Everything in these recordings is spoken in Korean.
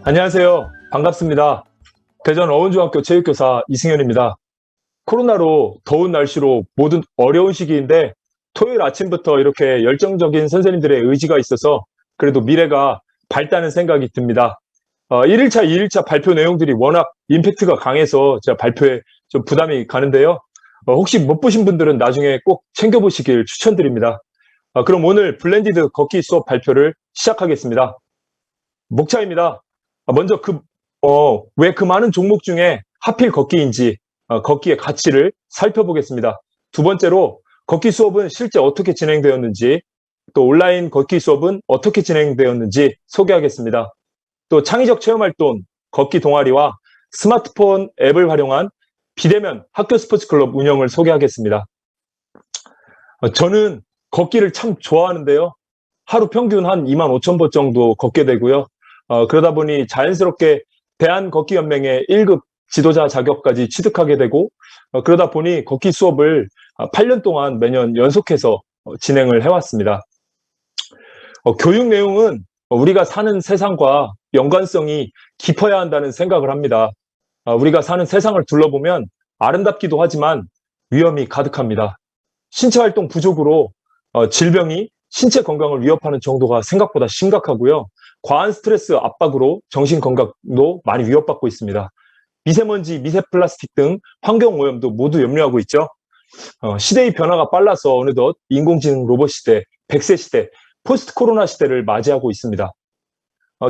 안녕하세요. 반갑습니다. 대전 어원중학교 체육교사 이승현입니다. 코로나로 더운 날씨로 모든 어려운 시기인데 토요일 아침부터 이렇게 열정적인 선생님들의 의지가 있어서 그래도 미래가 밝다는 생각이 듭니다. 1일차, 2일차 발표 내용들이 워낙 임팩트가 강해서 제가 발표에 좀 부담이 가는데요. 혹시 못 보신 분들은 나중에 꼭 챙겨보시길 추천드립니다. 그럼 오늘 블렌디드 걷기 수업 발표를 시작하겠습니다. 목차입니다. 먼저 왜 그 많은 종목 중에 하필 걷기인지, 걷기의 가치를 살펴보겠습니다. 두 번째로, 걷기 수업은 실제 어떻게 진행되었는지, 또 온라인 걷기 수업은 어떻게 진행되었는지 소개하겠습니다. 또 창의적 체험활동, 걷기 동아리와 스마트폰 앱을 활용한 비대면 학교 스포츠 클럽 운영을 소개하겠습니다. 저는 걷기를 참 좋아하는데요. 하루 평균 한 25,000보 정도 걷게 되고요. 그러다 보니 자연스럽게 대한걷기연맹의 1급 지도자 자격까지 취득하게 되고, 그러다 보니 걷기 수업을 8년 동안 매년 연속해서 진행을 해왔습니다. 교육 내용은 우리가 사는 세상과 연관성이 깊어야 한다는 생각을 합니다. 우리가 사는 세상을 둘러보면 아름답기도 하지만 위험이 가득합니다. 신체 활동 부족으로 질병이 신체 건강을 위협하는 정도가 생각보다 심각하고요. 과한 스트레스 압박으로 정신 건강도 많이 위협받고 있습니다. 미세먼지, 미세 플라스틱 등 환경 오염도 모두 염려하고 있죠. 시대의 변화가 빨라서 어느덧 인공지능 로봇 시대, 100세 시대, 포스트 코로나 시대를 맞이하고 있습니다.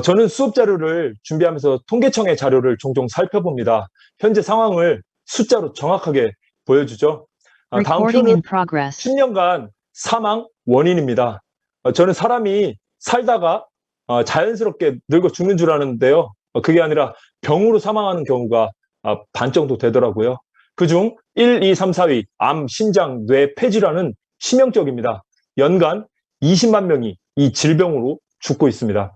저는 수업 자료를 준비하면서 통계청의 자료를 종종 살펴봅니다. 현재 상황을 숫자로 정확하게 보여주죠. 다음 표는 10년간 사망 원인입니다. 저는 사람이 살다가 자연스럽게 늙어 죽는 줄 아는데요. 그게 아니라 병으로 사망하는 경우가 반 정도 되더라고요. 그중 1, 2, 3, 4위 암, 심장, 뇌, 폐질환은 치명적입니다. 연간 20만 명이 이 질병으로 죽고 있습니다.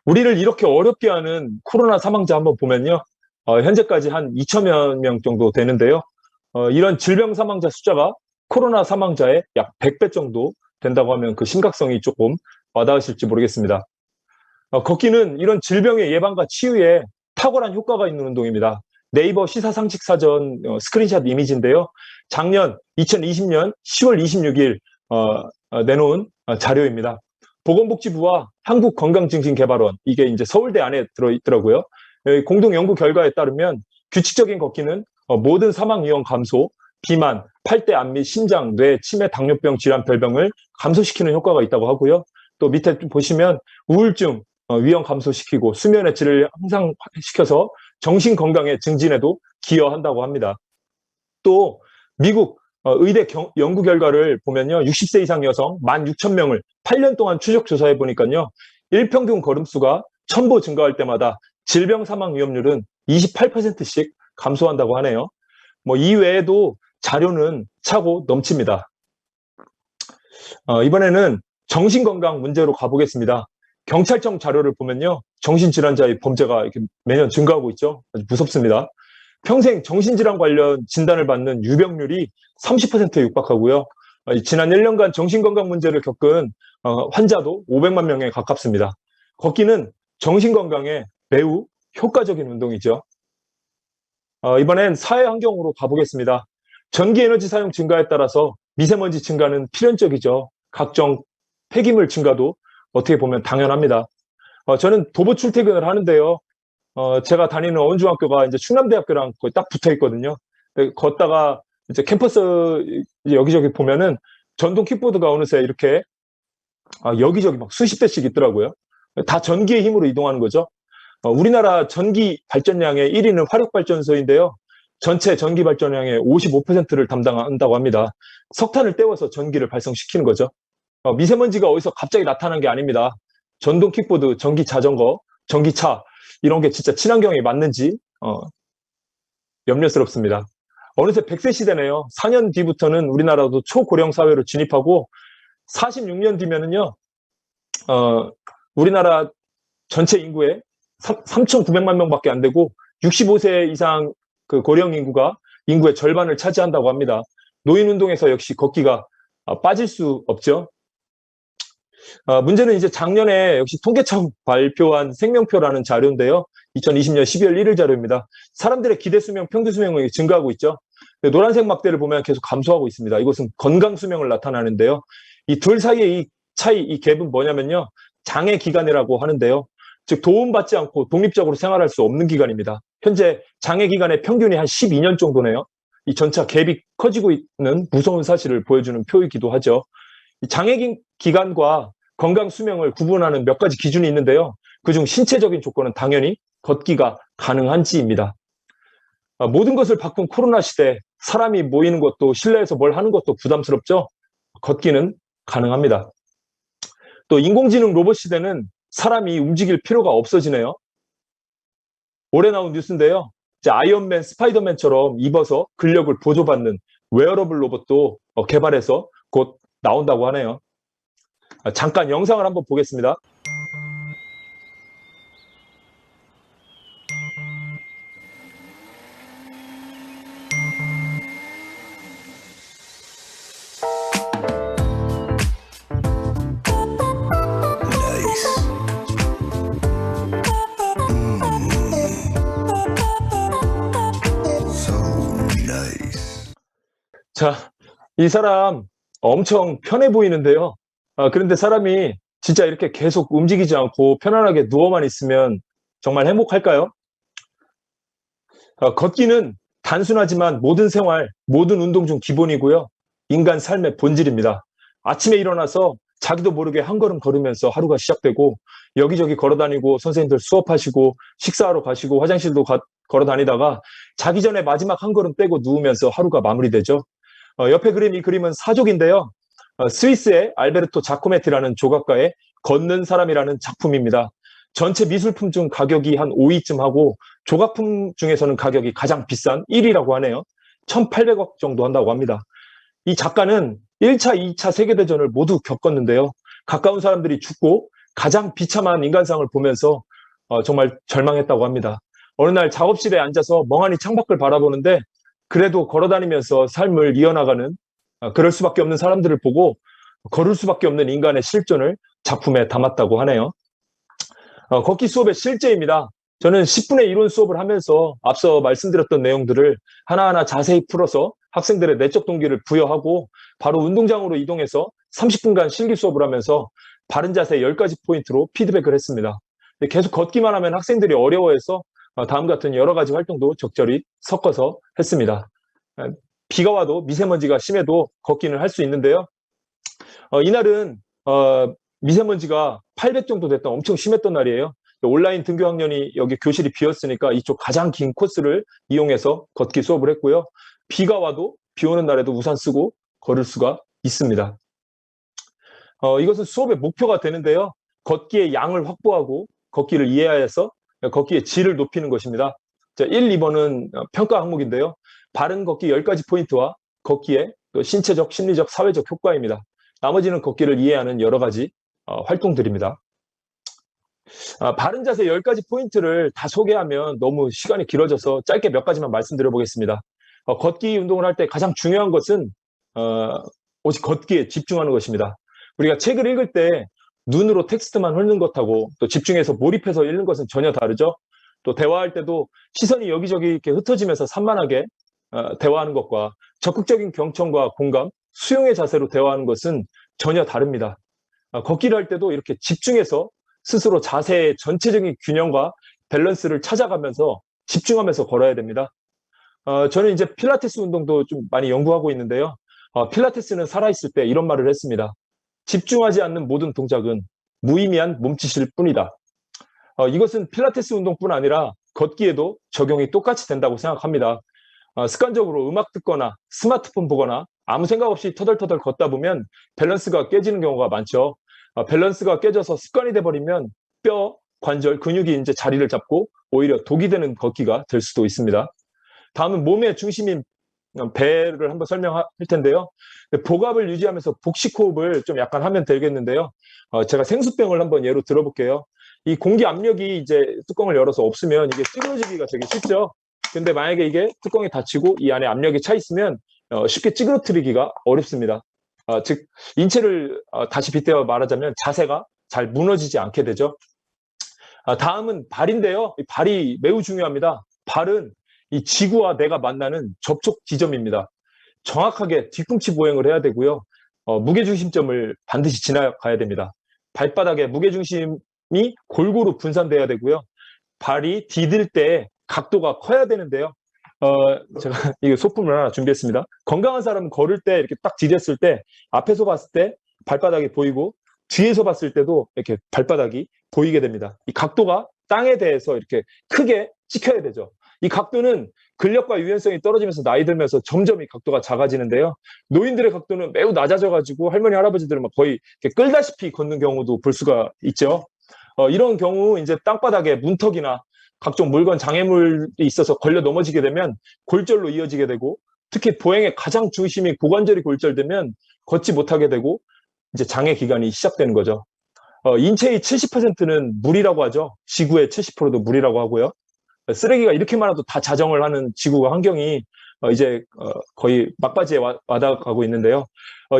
우리를 이렇게 어렵게 하는 코로나 사망자 한번 보면요. 현재까지 한 2천여 명 정도 되는데요. 이런 질병 사망자 숫자가 코로나 사망자의 약 100배 정도 된다고 하면 그 심각성이 조금 와닿으실지 모르겠습니다. 걷기는 이런 질병의 예방과 치유에 탁월한 효과가 있는 운동입니다. 네이버 시사상식사전 스크린샷 이미지인데요. 작년 2020년 10월 26일 내놓은 자료입니다. 보건복지부와 한국건강증진개발원, 이게 이제 서울대 안에 들어있더라고요. 공동 연구 결과에 따르면 규칙적인 걷기는 모든 사망 위험 감소, 비만, 팔대 암 및 심장, 뇌, 치매, 당뇨병 질환 별병을 감소시키는 효과가 있다고 하고요. 또 밑에 보시면 우울증 위험 감소시키고 수면의 질을 향상시켜서 정신 건강의 증진에도 기여한다고 합니다. 또 미국 의대 연구 결과를 보면요. 60세 이상 여성 16,000명을 8년 동안 추적 조사해 보니까요. 일평균 걸음수가 1,000보 증가할 때마다 질병 사망 위험률은 28%씩 감소한다고 하네요. 이 외에도 자료는 차고 넘칩니다. 이번에는 정신건강 문제로 가보겠습니다. 경찰청 자료를 보면요. 정신질환자의 범죄가 이렇게 매년 증가하고 있죠. 아주 무섭습니다. 평생 정신질환 관련 진단을 받는 유병률이 30%에 육박하고요. 지난 1년간 정신건강 문제를 겪은 환자도 500만 명에 가깝습니다. 걷기는 정신건강에 매우 효과적인 운동이죠. 이번엔 사회환경으로 가보겠습니다. 전기에너지 사용 증가에 따라서 미세먼지 증가는 필연적이죠. 각종 폐기물 증가도 어떻게 보면 당연합니다. 저는 도보 출퇴근을 하는데요. 제가 다니는 어원중학교가 이제 충남대학교랑 거의 딱 붙어 있거든요. 걷다가 이제 캠퍼스 여기저기 보면은 전동 킥보드가 어느새 이렇게 여기저기 막 수십 대씩 있더라고요. 다 전기의 힘으로 이동하는 거죠. 우리나라 전기 발전량의 1위는 화력발전소인데요. 전체 전기 발전량의 55%를 담당한다고 합니다. 석탄을 떼워서 전기를 발생시키는 거죠. 미세먼지가 어디서 갑자기 나타난 게 아닙니다. 전동 킥보드, 전기 자전거, 전기차 이런 게 진짜 친환경에 맞는지 염려스럽습니다. 어느새 100세 시대네요. 4년 뒤부터는 우리나라도 초고령 사회로 진입하고 46년 뒤면은요. 우리나라 전체 인구의 3,900만 명밖에 안 되고 65세 이상 그 고령 인구의 절반을 차지한다고 합니다. 노인운동에서 역시 걷기가 빠질 수 없죠. 문제는 이제 작년에 역시 통계청 발표한 생명표라는 자료인데요. 2020년 12월 1일 자료입니다. 사람들의 기대 수명, 평균 수명이 증가하고 있죠. 노란색 막대를 보면 계속 감소하고 있습니다. 이것은 건강 수명을 나타나는데요. 이 둘 사이의 이 차이, 이 갭은 뭐냐면요. 장애 기간이라고 하는데요. 즉 도움받지 않고 독립적으로 생활할 수 없는 기간입니다. 현재 장애 기간의 평균이 한 12년 정도네요. 이 전차 갭이 커지고 있는 무서운 사실을 보여주는 표이기도 하죠. 이 장애 기간과 건강 수명을 구분하는 몇 가지 기준이 있는데요. 그중 신체적인 조건은 당연히 걷기가 가능한지입니다. 모든 것을 바꾼 코로나 시대, 사람이 모이는 것도 실내에서 뭘 하는 것도 부담스럽죠. 걷기는 가능합니다. 또 인공지능 로봇 시대는 사람이 움직일 필요가 없어지네요. 올해 나온 뉴스인데요. 이제 아이언맨, 스파이더맨처럼 입어서 근력을 보조받는 웨어러블 로봇도 개발해서 곧 나온다고 하네요. 잠깐 영상을 한번 보겠습니다. 자, 이 사람 엄청 편해 보이는데요. 그런데 사람이 진짜 이렇게 계속 움직이지 않고 편안하게 누워만 있으면 정말 행복할까요? 걷기는 단순하지만 모든 생활, 모든 운동 중 기본이고요. 인간 삶의 본질입니다. 아침에 일어나서 자기도 모르게 한 걸음 걸으면서 하루가 시작되고 여기저기 걸어 다니고 선생님들 수업하시고 식사하러 가시고 화장실도 걸어 다니다가 자기 전에 마지막 한 걸음 떼고 누우면서 하루가 마무리되죠. 옆에 그림, 이 그림은 사족인데요. 스위스의 알베르토 자코메티라는 조각가의 걷는 사람이라는 작품입니다. 전체 미술품 중 가격이 한 5위쯤 하고 조각품 중에서는 가격이 가장 비싼 1위라고 하네요. 1,800억 정도 한다고 합니다. 이 작가는 1차, 2차 세계대전을 모두 겪었는데요. 가까운 사람들이 죽고 가장 비참한 인간상을 보면서 정말 절망했다고 합니다. 어느 날 작업실에 앉아서 멍하니 창밖을 바라보는데 그래도 걸어다니면서 삶을 이어나가는 그럴 수밖에 없는 사람들을 보고 걸을 수밖에 없는 인간의 실존을 작품에 담았다고 하네요. 걷기 수업의 실제입니다. 저는 10분의 이론 수업을 하면서 앞서 말씀드렸던 내용들을 하나하나 자세히 풀어서 학생들의 내적 동기를 부여하고 바로 운동장으로 이동해서 30분간 실기 수업을 하면서 바른 자세 10가지 포인트로 피드백을 했습니다. 계속 걷기만 하면 학생들이 어려워해서 다음 같은 여러 가지 활동도 적절히 섞어서 했습니다. 비가 와도 미세먼지가 심해도 걷기는 할 수 있는데요. 이날은 미세먼지가 800 정도 됐던 엄청 심했던 날이에요. 온라인 등교 학년이 여기 교실이 비었으니까 이쪽 가장 긴 코스를 이용해서 걷기 수업을 했고요. 비가 와도 비 오는 날에도 우산 쓰고 걸을 수가 있습니다. 이것은 수업의 목표가 되는데요. 걷기의 양을 확보하고 걷기를 이해해서 걷기의 질을 높이는 것입니다. 자, 1, 2번은 평가 항목인데요. 바른 걷기 10가지 포인트와 걷기의 또 신체적, 심리적, 사회적 효과입니다. 나머지는 걷기를 이해하는 여러 가지 활동들입니다. 바른 자세 10가지 포인트를 다 소개하면 너무 시간이 길어져서 짧게 몇 가지만 말씀드려 보겠습니다. 걷기 운동을 할 때 가장 중요한 것은 오직 걷기에 집중하는 것입니다. 우리가 책을 읽을 때 눈으로 텍스트만 훑는 것하고 또 집중해서 몰입해서 읽는 것은 전혀 다르죠. 또 대화할 때도 시선이 여기저기 이렇게 흩어지면서 산만하게 대화하는 것과 적극적인 경청과 공감, 수용의 자세로 대화하는 것은 전혀 다릅니다. 걷기를 할 때도 이렇게 집중해서 스스로 자세의 전체적인 균형과 밸런스를 찾아가면서 집중하면서 걸어야 됩니다. 저는 이제 필라테스 운동도 좀 많이 연구하고 있는데요. 필라테스는 살아있을 때 이런 말을 했습니다. 집중하지 않는 모든 동작은 무의미한 몸짓일 뿐이다. 이것은 필라테스 운동뿐 아니라 걷기에도 적용이 똑같이 된다고 생각합니다. 습관적으로 음악 듣거나 스마트폰 보거나 아무 생각 없이 터덜터덜 걷다 보면 밸런스가 깨지는 경우가 많죠. 밸런스가 깨져서 습관이 돼버리면 뼈, 관절, 근육이 이제 자리를 잡고 오히려 독이 되는 걷기가 될 수도 있습니다. 다음은 몸의 중심인 배를 한번 설명할 텐데요. 복압을 유지하면서 복식 호흡을 좀 약간 하면 되겠는데요. 제가 생수병을 한번 예로 들어볼게요. 이 공기 압력이 이제 뚜껑을 열어서 없으면 이게 찌그러지기가 되게 쉽죠. 근데 만약에 이게 뚜껑이 닫히고 이 안에 압력이 차 있으면 쉽게 찌그러뜨리기가 어렵습니다. 즉 인체를 다시 빗대어 말하자면 자세가 잘 무너지지 않게 되죠. 다음은 발인데요. 이 발이 매우 중요합니다. 발은 이 지구와 내가 만나는 접촉 지점입니다. 정확하게 뒤꿈치 보행을 해야 되고요. 무게중심점을 반드시 지나가야 됩니다. 발바닥에 무게중심이 골고루 분산돼야 되고요. 발이 디딜 때 각도가 커야 되는데요. 제가 이거 소품을 하나 준비했습니다. 건강한 사람은 걸을 때 이렇게 딱 디뎠을 때 앞에서 봤을 때 발바닥이 보이고 뒤에서 봤을 때도 이렇게 발바닥이 보이게 됩니다. 이 각도가 땅에 대해서 이렇게 크게 찍혀야 되죠. 이 각도는 근력과 유연성이 떨어지면서 나이 들면서 점점 이 각도가 작아지는데요. 노인들의 각도는 매우 낮아져가지고 할머니, 할아버지들은 막 거의 이렇게 끌다시피 걷는 경우도 볼 수가 있죠. 이런 경우 이제 땅바닥에 문턱이나 각종 물건 장애물이 있어서 걸려 넘어지게 되면 골절로 이어지게 되고 특히 보행의 가장 중심이 고관절이 골절되면 걷지 못하게 되고 이제 장애 기간이 시작되는 거죠. 인체의 70%는 물이라고 하죠. 지구의 70%도 물이라고 하고요. 쓰레기가 이렇게 많아도 다 자정을 하는 지구 환경이 이제 거의 막바지에 와닿아가고 있는데요.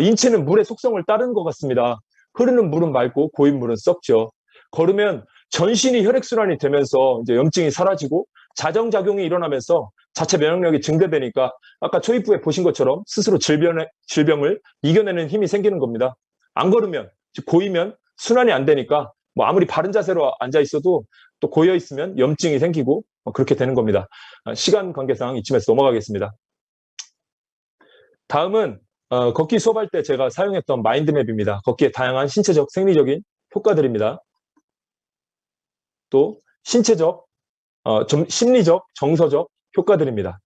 인체는 물의 속성을 따르는 것 같습니다. 흐르는 물은 맑고 고인 물은 썩죠. 걸으면 전신이 혈액순환이 되면서 이제 염증이 사라지고 자정작용이 일어나면서 자체 면역력이 증대되니까 아까 초입부에 보신 것처럼 스스로 질병을 이겨내는 힘이 생기는 겁니다. 안 걸으면, 즉 고이면 순환이 안 되니까 뭐 아무리 바른 자세로 앉아 있어도 또 고여 있으면 염증이 생기고 그렇게 되는 겁니다. 시간 관계상 이쯤에서 넘어가겠습니다. 다음은 걷기 수업할 때 제가 사용했던 마인드맵입니다. 걷기의 다양한 신체적, 생리적인 효과들입니다. 또 신체적, 심리적, 정서적 효과들입니다.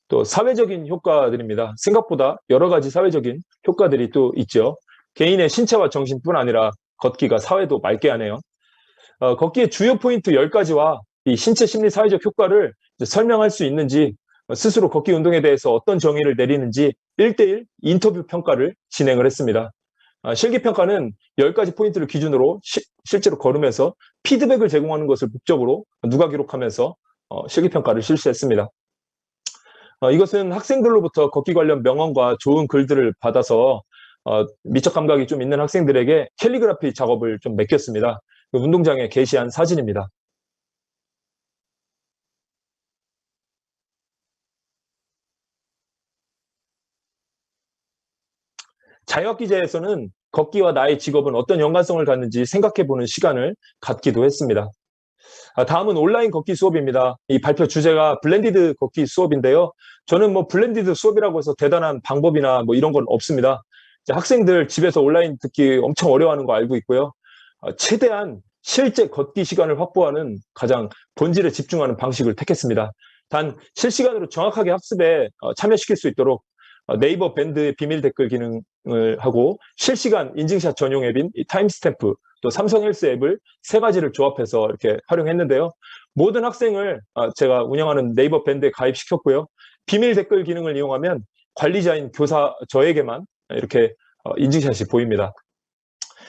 또 사회적인 효과들입니다. 생각보다 여러 가지 사회적인 효과들이 또 있죠. 개인의 신체와 정신뿐 아니라 걷기가 사회도 맑게 하네요. 걷기의 주요 포인트 10가지와 이 신체, 심리, 사회적 효과를 설명할 수 있는지 스스로 걷기 운동에 대해서 어떤 정의를 내리는지 1대1 인터뷰 평가를 진행을 했습니다. 실기평가는 10가지 포인트를 기준으로 실제로 걸으면서 피드백을 제공하는 것을 목적으로 누가 기록하면서 실기평가를 실시했습니다. 이것은 학생들로부터 걷기 관련 명언과 좋은 글들을 받아서 미적 감각이 좀 있는 학생들에게 캘리그라피 작업을 좀 맡겼습니다. 운동장에 게시한 사진입니다. 자유학기제에서는 걷기와 나의 직업은 어떤 연관성을 갖는지 생각해보는 시간을 갖기도 했습니다. 다음은 온라인 걷기 수업입니다. 이 발표 주제가 블렌디드 걷기 수업인데요. 저는 뭐 블렌디드 수업이라고 해서 대단한 방법이나 뭐 이런 건 없습니다. 학생들 집에서 온라인 듣기 엄청 어려워하는 거 알고 있고요. 최대한 실제 걷기 시간을 확보하는 가장 본질에 집중하는 방식을 택했습니다. 단 실시간으로 정확하게 학습에 참여시킬 수 있도록 네이버 밴드의 비밀 댓글 기능을 하고 실시간 인증샷 전용 앱인 타임스탬프 또 삼성 헬스 앱을 3가지를 조합해서 이렇게 활용했는데요. 모든 학생을 제가 운영하는 네이버 밴드에 가입시켰고요. 비밀 댓글 기능을 이용하면 관리자인 교사 저에게만 이렇게 인증샷이 보입니다.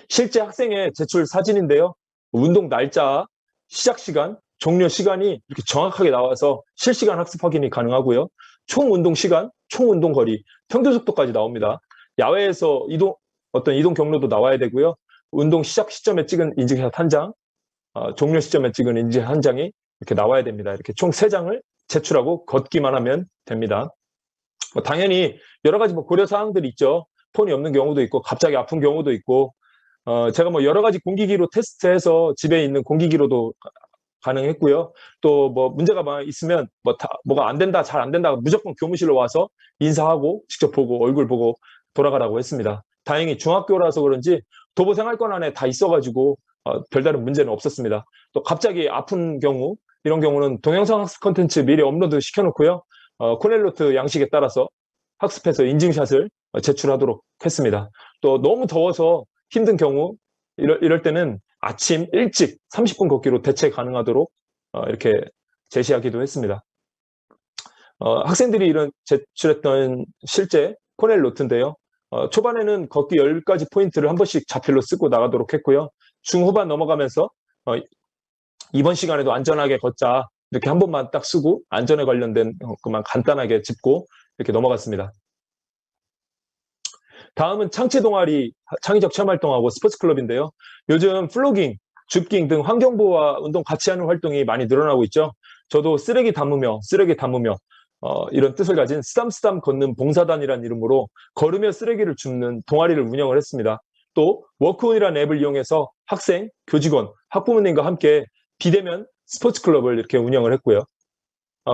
실제 학생의 제출 사진인데요. 운동 날짜, 시작 시간, 종료 시간이 이렇게 정확하게 나와서 실시간 학습 확인이 가능하고요. 총 운동 시간, 총 운동 거리, 평균 속도까지 나옵니다. 야외에서 어떤 이동 경로도 나와야 되고요. 운동 시작 시점에 찍은 인증샷 1장, 종료 시점에 찍은 인증샷 1장이 이렇게 나와야 됩니다. 이렇게 총 3장을 제출하고 걷기만 하면 됩니다. 당연히 여러 가지 고려 사항들이 있죠. 폰이 없는 경우도 있고 갑자기 아픈 경우도 있고 제가 여러 가지 공기기로 테스트해서 집에 있는 공기기로도 가능했고요. 또 문제가 있으면 뭐가 안 된다, 잘 안 된다, 무조건 교무실로 와서 인사하고 직접 보고 얼굴 보고 돌아가라고 했습니다. 다행히 중학교라서 그런지 도보 생활권 안에 다 있어가지고 별다른 문제는 없었습니다. 또 갑자기 아픈 경우 이런 경우는 동영상 학습 콘텐츠 미리 업로드 시켜놓고요. 코넬로트 양식에 따라서 학습해서 인증샷을 제출하도록 했습니다. 또 너무 더워서 힘든 경우 이럴 때는 아침 일찍 30분 걷기로 대체 가능하도록 이렇게 제시하기도 했습니다. 학생들이 제출했던 실제 코넬 노트인데요. 초반에는 걷기 10가지 포인트를 한 번씩 자필로 쓰고 나가도록 했고요. 중후반 넘어가면서 이번 시간에도 안전하게 걷자, 이렇게 한 번만 딱 쓰고 안전에 관련된 것만 간단하게 짚고 이렇게 넘어갔습니다. 다음은 창체 동아리, 창의적 체험 활동하고 스포츠 클럽인데요. 요즘 플로깅, 줍깅 등 환경보호와 운동 같이 하는 활동이 많이 늘어나고 있죠. 저도 쓰레기 담으며 이런 뜻을 가진 쓰담쓰담 걷는 봉사단이라는 이름으로 걸으며 쓰레기를 줍는 동아리를 운영을 했습니다. 또 워크온이라는 앱을 이용해서 학생, 교직원, 학부모님과 함께 비대면 스포츠 클럽을 이렇게 운영을 했고요.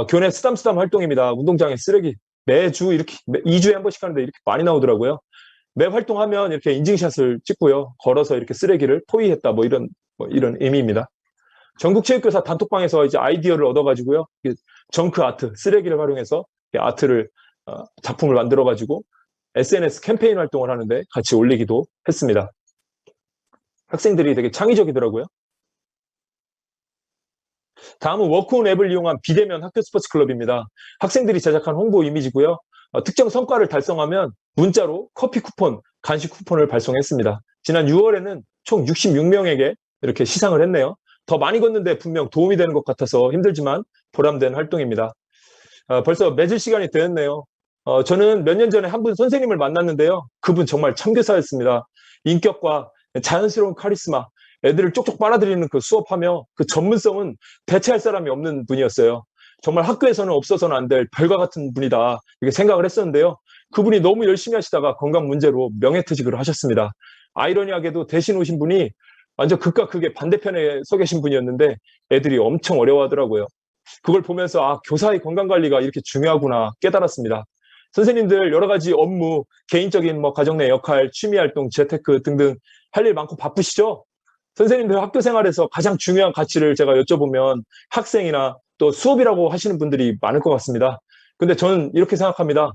교내 쓰담쓰담 활동입니다. 운동장에 쓰레기 매주 이렇게 2주에 한 번씩 하는데 이렇게 많이 나오더라고요. 매 활동하면 이렇게 인증샷을 찍고요. 걸어서 이렇게 쓰레기를 포위했다. 이런 의미입니다. 전국체육교사 단톡방에서 이제 아이디어를 얻어가지고요. 정크 아트, 쓰레기를 활용해서 아트를, 작품을 만들어가지고 SNS 캠페인 활동을 하는데 같이 올리기도 했습니다. 학생들이 되게 창의적이더라고요. 다음은 워크온 앱을 이용한 비대면 학교 스포츠 클럽입니다. 학생들이 제작한 홍보 이미지고요. 특정 성과를 달성하면 문자로 커피 쿠폰, 간식 쿠폰을 발송했습니다. 지난 6월에는 총 66명에게 이렇게 시상을 했네요. 더 많이 걷는데 분명 도움이 되는 것 같아서 힘들지만 보람된 활동입니다. 벌써 맺을 시간이 되었네요. 저는 몇 년 전에 한 분 선생님을 만났는데요. 그분 정말 참교사였습니다. 인격과 자연스러운 카리스마, 애들을 쪽쪽 빨아들이는 그 수업하며 그 전문성은 대체할 사람이 없는 분이었어요. 정말 학교에서는 없어서는 안 될 별과 같은 분이다 이렇게 생각을 했었는데요. 그분이 너무 열심히 하시다가 건강 문제로 명예퇴직을 하셨습니다. 아이러니하게도 대신 오신 분이 완전 극과 극의 반대편에 서 계신 분이었는데 애들이 엄청 어려워하더라고요. 그걸 보면서 교사의 건강관리가 이렇게 중요하구나 깨달았습니다. 선생님들 여러 가지 업무, 개인적인 가정 내 역할, 취미활동, 재테크 등등 할 일 많고 바쁘시죠? 선생님들 학교 생활에서 가장 중요한 가치를 제가 여쭤보면 학생이나 또 수업이라고 하시는 분들이 많을 것 같습니다. 근데 저는 이렇게 생각합니다.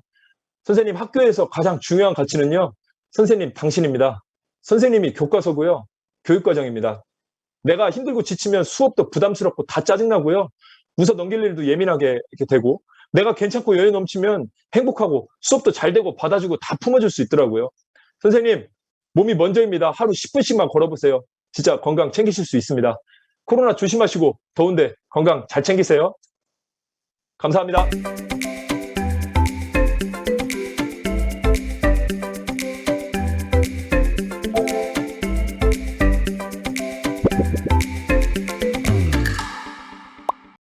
선생님 학교에서 가장 중요한 가치는요. 선생님 당신입니다. 선생님이 교과서고요. 교육과정입니다. 내가 힘들고 지치면 수업도 부담스럽고 다 짜증나고요. 웃어 넘길 일도 예민하게 이렇게 되고 내가 괜찮고 여유 넘치면 행복하고 수업도 잘 되고 받아주고 다 품어줄 수 있더라고요. 선생님 몸이 먼저입니다. 하루 10분씩만 걸어보세요. 진짜 건강 챙기실 수 있습니다. 코로나 조심하시고 더운데 건강 잘 챙기세요. 감사합니다.